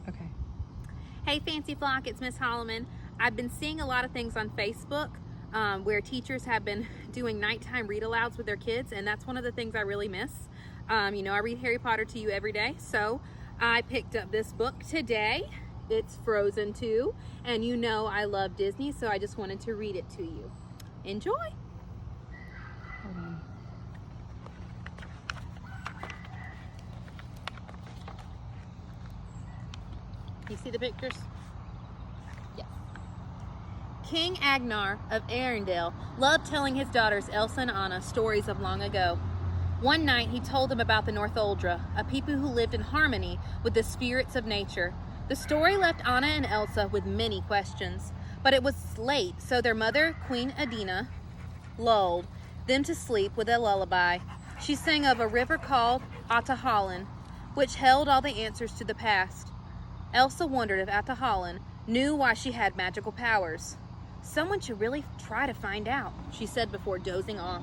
Okay. Hey Fancy Flock, it's Miss Holloman. I've been seeing a lot of things on Facebook where teachers have been doing nighttime read alouds with their kids, and that's one of the things I really miss. I read Harry Potter to you every day, so I picked up this book today. It's Frozen 2, and you know I love Disney, so I just wanted to read it to you. Enjoy! Hold on. You see the pictures? Yes. King Agnar of Arendelle loved telling his daughters Elsa and Anna stories of long ago. One night he told them about the Northuldra, a people who lived in harmony with the spirits of nature. The story left Anna and Elsa with many questions, but it was late, so their mother, Queen Adina, lulled them to sleep with a lullaby. She sang of a river called Atahallan, which held all the answers to the past. Elsa wondered if Atahallan knew why she had magical powers. Someone should really try to find out, she said before dozing off.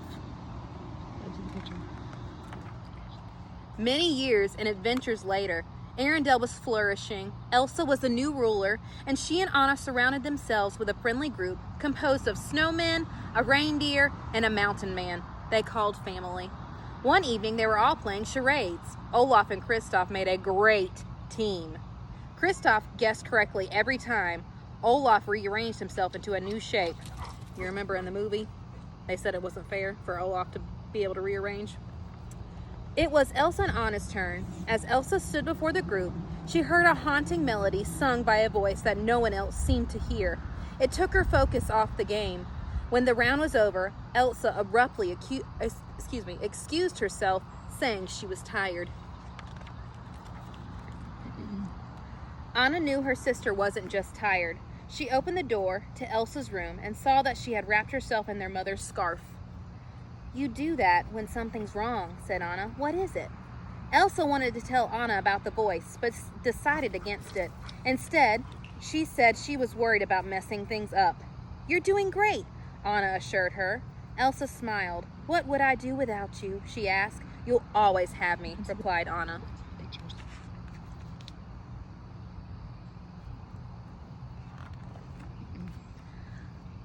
Many years and adventures later, Arendelle was flourishing. Elsa was the new ruler, and she and Anna surrounded themselves with a friendly group composed of snowmen, a reindeer, and a mountain man they called family. One evening, they were all playing charades. Olaf and Kristoff made a great team. Kristoff guessed correctly every time. Olaf rearranged himself into a new shape. You remember in the movie, they said it wasn't fair for Olaf to be able to rearrange? It was Elsa and Anna's turn. As Elsa stood before the group, she heard a haunting melody sung by a voice that no one else seemed to hear. It took her focus off the game. When the round was over, Elsa abruptly excused herself, saying she was tired. Anna knew her sister wasn't just tired. She opened the door to Elsa's room and saw that she had wrapped herself in their mother's scarf. "You do that when something's wrong," said Anna. "What is it?" Elsa wanted to tell Anna about the voice, but decided against it. Instead, she said she was worried about messing things up. "You're doing great," Anna assured her. Elsa smiled. "What would I do without you?" she asked. "You'll always have me," replied Anna.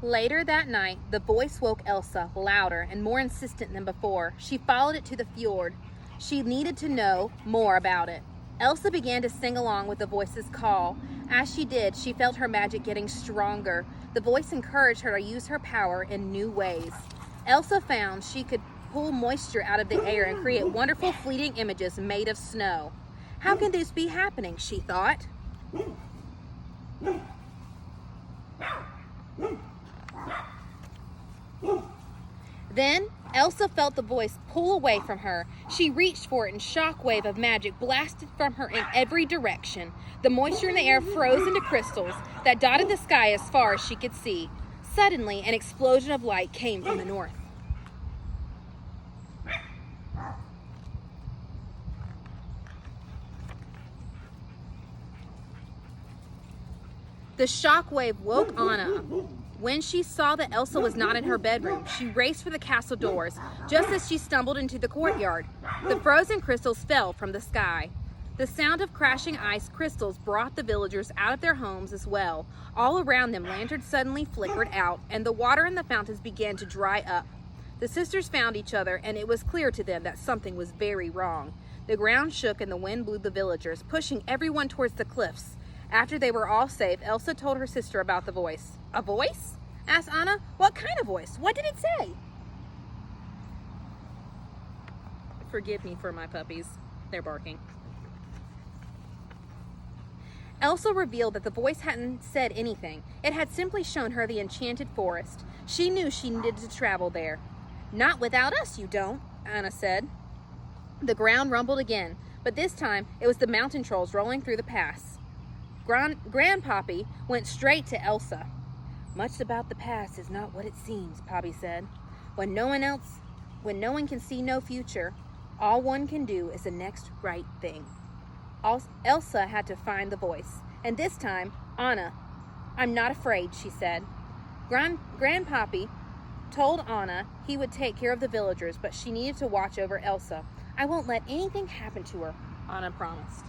Later that night, the voice woke Elsa, louder and more insistent than before. She followed it to the fjord. She needed to know more about it. Elsa began to sing along with the voice's call. As she did, she felt her magic getting stronger. The voice encouraged her to use her power in new ways. Elsa found she could pull moisture out of the air and create wonderful fleeting images made of snow. How can this be happening, she thought. Then Elsa felt the voice pull away from her. She reached for it and a shockwave of magic blasted from her in every direction. The moisture in the air froze into crystals that dotted the sky as far as she could see. Suddenly, an explosion of light came from the north. The shockwave woke Anna. When she saw that Elsa was not in her bedroom, she raced for the castle doors, just as she stumbled into the courtyard. The frozen crystals fell from the sky. The sound of crashing ice crystals brought the villagers out of their homes as well. All around them, lanterns suddenly flickered out, and the water in the fountains began to dry up. The sisters found each other, and it was clear to them that something was very wrong. The ground shook and the wind blew the villagers, pushing everyone towards the cliffs. After they were all safe, Elsa told her sister about the voice. "A voice?" asked Anna. "What kind of voice? What did it say?" Forgive me for my puppies. They're barking. Elsa revealed that the voice hadn't said anything. It had simply shown her the enchanted forest. She knew she needed to travel there. "Not without us, you don't," Anna said. The ground rumbled again, but this time it was the mountain trolls rolling through the pass. Grandpappy went straight to Elsa. "Much about the past is not what it seems," Poppy said. When no one can see no future, all one can do is the next right thing." Elsa had to find the voice, and this time, Anna, "I'm not afraid," she said. Grandpappy told Anna he would take care of the villagers, but she needed to watch over Elsa. "I won't let anything happen to her," Anna promised.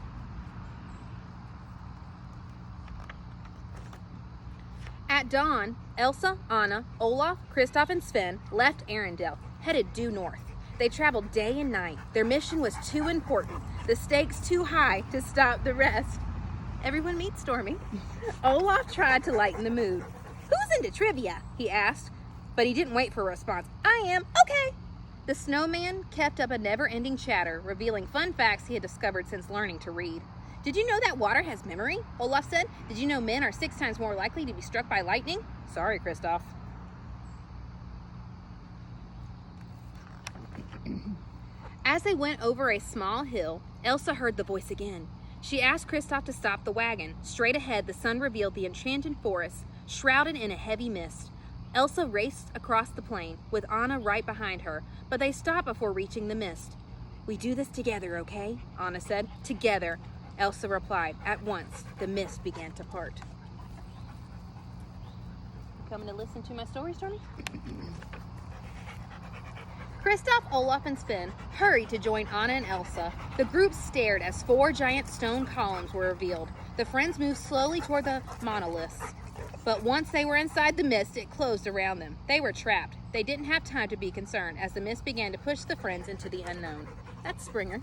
At dawn, Elsa, Anna, Olaf, Kristoff, and Sven left Arendelle, headed due north. They traveled day and night. Their mission was too important, the stakes too high to stop the rest. Everyone meet Stormy. Olaf tried to lighten the mood. "Who's into trivia?" he asked, but he didn't wait for a response. "I am." "Okay." The snowman kept up a never-ending chatter, revealing fun facts he had discovered since learning to read. "Did you know that water has memory?" Olaf said. "Did you know men are 6 times more likely to be struck by lightning?" "Sorry, Kristoff." As they went over a small hill, Elsa heard the voice again. She asked Kristoff to stop the wagon. Straight ahead, the sun revealed the enchanted forest, shrouded in a heavy mist. Elsa raced across the plain, with Anna right behind her, but they stopped before reaching the mist. "We do this together, okay?" Anna said. "Together," Elsa replied. At once, the mist began to part. Coming to listen to my story, Stormy? Kristoff, Olaf, and Sven hurried to join Anna and Elsa. The group stared as 4 giant stone columns were revealed. The friends moved slowly toward the monoliths. But once they were inside the mist, it closed around them. They were trapped. They didn't have time to be concerned as the mist began to push the friends into the unknown. That's Springer.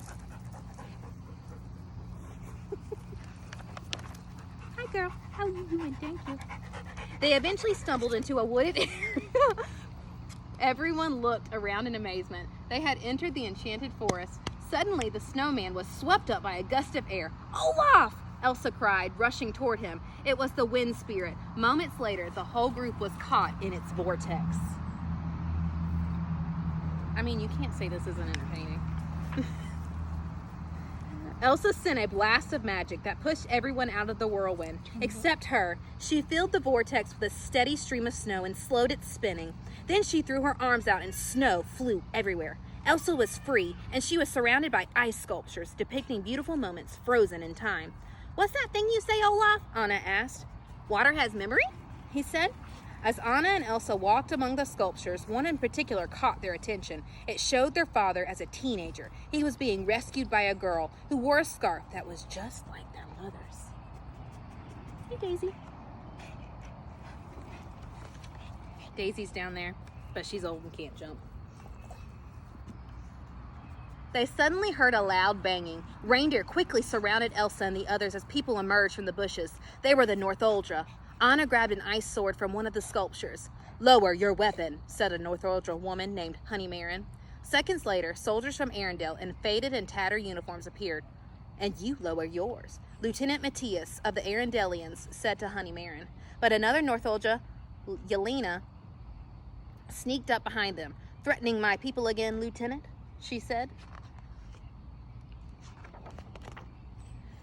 Hi, girl. How are you doing? Thank you. They eventually stumbled into a wooded area. Everyone looked around in amazement. They had entered the enchanted forest. Suddenly, the snowman was swept up by a gust of air. "Olaf!" Elsa cried, rushing toward him. It was the wind spirit. Moments later, the whole group was caught in its vortex. I mean, you can't say this isn't entertaining. Elsa sent a blast of magic that pushed everyone out of the whirlwind, except her. She filled the vortex with a steady stream of snow and slowed its spinning. Then she threw her arms out and snow flew everywhere. Elsa was free, and she was surrounded by ice sculptures depicting beautiful moments frozen in time. "What's that thing you say, Olaf?" Anna asked. "Water has memory?" he said. As Anna and Elsa walked among the sculptures, one in particular caught their attention. It showed their father as a teenager. He was being rescued by a girl who wore a scarf that was just like their mother's. Hey, Daisy. Daisy's down there, but she's old and can't jump. They suddenly heard a loud banging. Reindeer quickly surrounded Elsa and the others as people emerged from the bushes. They were the Northuldra. Anna grabbed an ice sword from one of the sculptures. "Lower your weapon," said a Northuldra woman named Honeymaren. Seconds later, soldiers from Arendelle in faded and tattered uniforms appeared. "And you lower yours," Lieutenant Matthias of the Arendellians said to Honeymaren. But another Northuldra, Yelena, sneaked up behind them. "Threatening my people again, Lieutenant?" she said.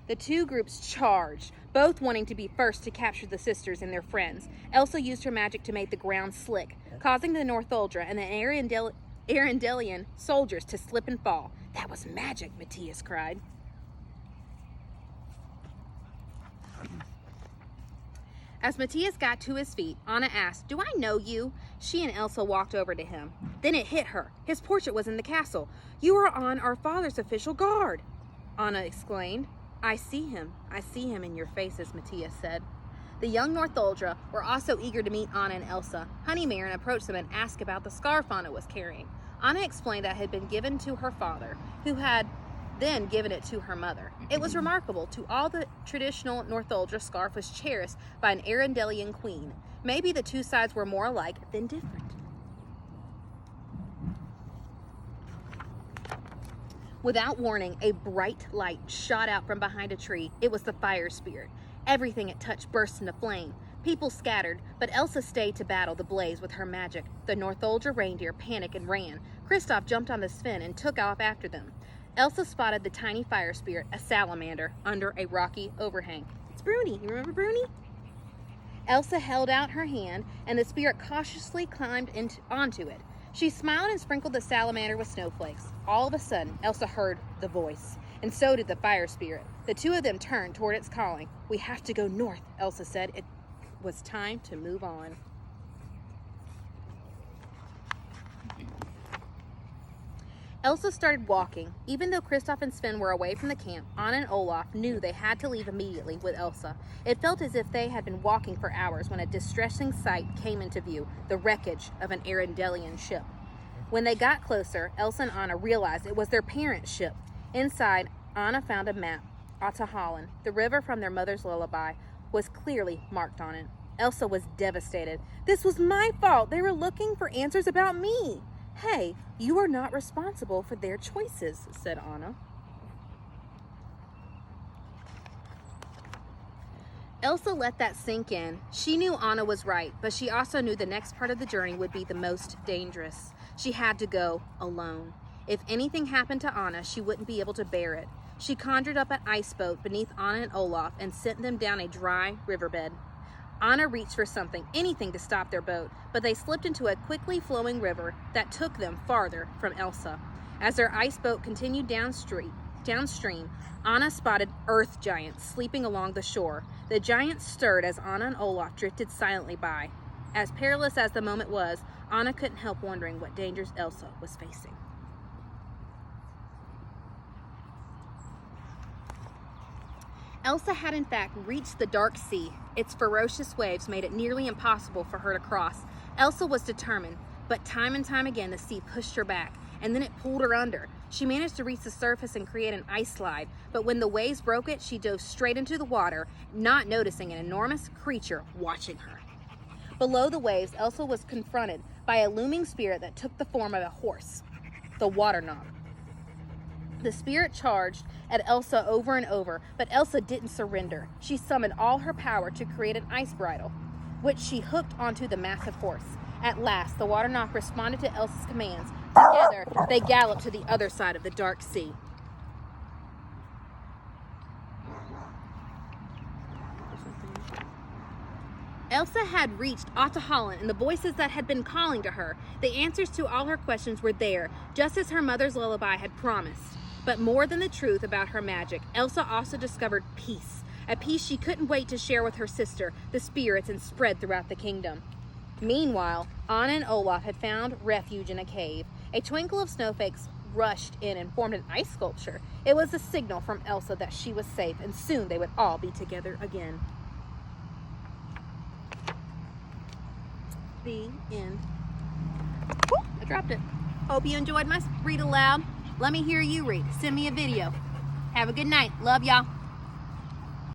The two groups charged, both wanting to be first to capture the sisters and their friends. Elsa used her magic to make the ground slick, causing the Northuldra and the Arendellian soldiers to slip and fall. "That was magic," Matthias cried. As Matthias got to his feet, Anna asked, "Do I know you?" She and Elsa walked over to him. Then it hit her. His portrait was in the castle. "You are on our father's official guard," Anna exclaimed. I see him in your faces," Matthias said. The young Northuldra were also eager to meet Anna and Elsa. Honeymaren approached them and asked about the scarf Anna was carrying. Anna explained that it had been given to her father, who had then given it to her mother. It was remarkable. To all, the traditional Northuldra scarf was cherished by an Arendellian queen. Maybe the two sides were more alike than different. Without warning, a bright light shot out from behind a tree. It was the fire spirit. Everything it touched burst into flame. People scattered, but Elsa stayed to battle the blaze with her magic. The Northuldra reindeer panicked and ran. Kristoff jumped on the Sven and took off after them. Elsa spotted the tiny fire spirit, a salamander, under a rocky overhang. It's Bruni. You remember Bruni? Elsa held out her hand, and the spirit cautiously climbed onto it. She smiled and sprinkled the salamander with snowflakes. All of a sudden, Elsa heard the voice, and so did the fire spirit. The two of them turned toward its calling. "We have to go north," Elsa said. It was time to move on. Elsa started walking. Even though Kristoff and Sven were away from the camp, Anna and Olaf knew they had to leave immediately with Elsa. It felt as if they had been walking for hours when a distressing sight came into view, the wreckage of an Arendellian ship. When they got closer, Elsa and Anna realized it was their parents' ship. Inside, Anna found a map. Ahtohallan, the river from their mother's lullaby, was clearly marked on it. Elsa was devastated. "This was my fault. They were looking for answers about me." "Hey, you are not responsible for their choices," said Anna. Elsa let that sink in. She knew Anna was right, but she also knew the next part of the journey would be the most dangerous. She had to go alone. If anything happened to Anna, she wouldn't be able to bear it. She conjured up an ice boat beneath Anna and Olaf and sent them down a dry riverbed. Anna reached for something, anything to stop their boat, but they slipped into a quickly flowing river that took them farther from Elsa. As their ice boat continued downstream, Anna spotted earth giants sleeping along the shore. The giants stirred as Anna and Olaf drifted silently by. As perilous as the moment was, Anna couldn't help wondering what dangers Elsa was facing. Elsa had in fact reached the dark sea. Its ferocious waves made it nearly impossible for her to cross. Elsa was determined, but time and time again the sea pushed her back, and then it pulled her under. She managed to reach the surface and create an ice slide, but when the waves broke it, she dove straight into the water, not noticing an enormous creature watching her. Below the waves, Elsa was confronted by a looming spirit that took the form of a horse, the water knock. The spirit charged at Elsa over and over, but Elsa didn't surrender. She summoned all her power to create an ice bridle, which she hooked onto the massive horse. At last, the water knock responded to Elsa's commands. Together, they galloped to the other side of the dark sea. Elsa had reached Ahtohallan and the voices that had been calling to her. The answers to all her questions were there, just as her mother's lullaby had promised. But more than the truth about her magic, Elsa also discovered peace, a peace she couldn't wait to share with her sister, the spirits, and spread throughout the kingdom. Meanwhile, Anna and Olaf had found refuge in a cave. A twinkle of snowflakes rushed in and formed an ice sculpture. It was a signal from Elsa that she was safe, and soon they would all be together again. The end. Woo, I dropped it. Hope you enjoyed my read aloud. Let me hear you read. Send me a video. Have a good night. Love y'all.